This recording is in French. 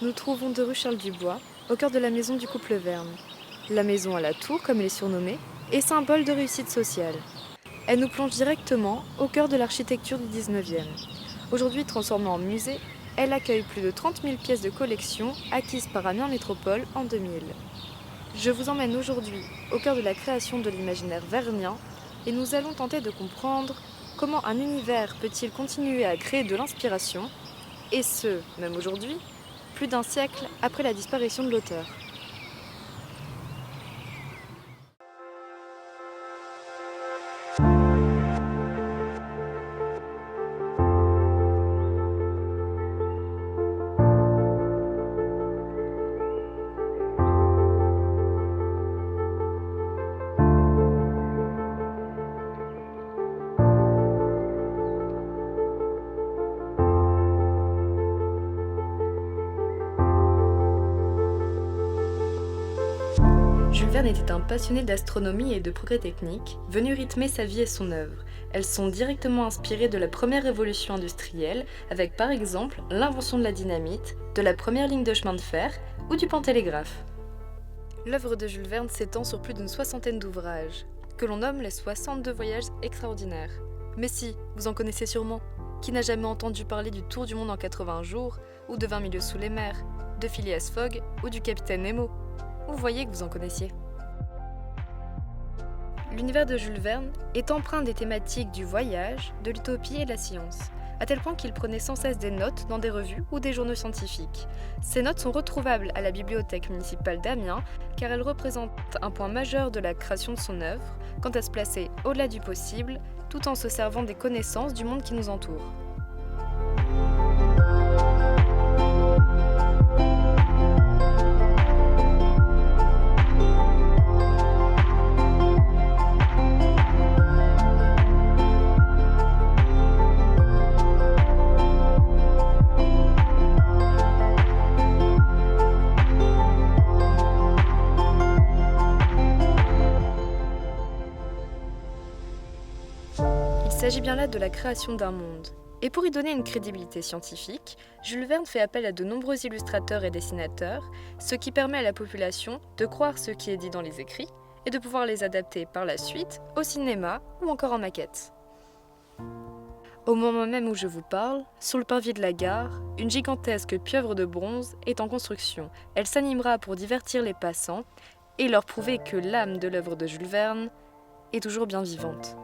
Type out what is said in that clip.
nous trouvons 2 rue Charles-Dubois, au cœur de la maison du couple Verne. La maison à la tour, comme elle est surnommée, est symbole de réussite sociale. Elle nous plonge directement au cœur de l'architecture du 19e. Aujourd'hui transformée en musée, elle accueille plus de 30 000 pièces de collection acquises par Amiens Métropole en 2000. Je vous emmène aujourd'hui au cœur de la création de l'imaginaire vernien et nous allons tenter de comprendre comment un univers peut-il continuer à créer de l'inspiration, et ce, même aujourd'hui, plus d'un siècle après la disparition de l'auteur. Jules Verne était un passionné d'astronomie et de progrès techniques, venu rythmer sa vie et son œuvre. Elles sont directement inspirées de la première révolution industrielle, avec par exemple l'invention de la dynamite, de la première ligne de chemin de fer ou du pantélégraphe. L'œuvre de Jules Verne s'étend sur plus d'une soixantaine d'ouvrages, que l'on nomme les 62 voyages extraordinaires. Mais si, vous en connaissez sûrement. Qui n'a jamais entendu parler du Tour du monde en 80 jours, ou de 20 milieux sous les mers, de Phileas Fogg ou du Capitaine Nemo? Vous voyez que vous en connaissiez. L'univers de Jules Verne est empreint des thématiques du voyage, de l'utopie et de la science, à tel point qu'il prenait sans cesse des notes dans des revues ou des journaux scientifiques. Ces notes sont retrouvables à la bibliothèque municipale d'Amiens, car elles représentent un point majeur de la création de son œuvre, quant à se placer au-delà du possible, tout en se servant des connaissances du monde qui nous entoure. Il s'agit bien là de la création d'un monde. Et pour y donner une crédibilité scientifique, Jules Verne fait appel à de nombreux illustrateurs et dessinateurs, ce qui permet à la population de croire ce qui est dit dans les écrits et de pouvoir les adapter par la suite au cinéma ou encore en maquette. Au moment même où je vous parle, sur le parvis de la gare, une gigantesque pieuvre de bronze est en construction. Elle s'animera pour divertir les passants et leur prouver que l'âme de l'œuvre de Jules Verne est toujours bien vivante.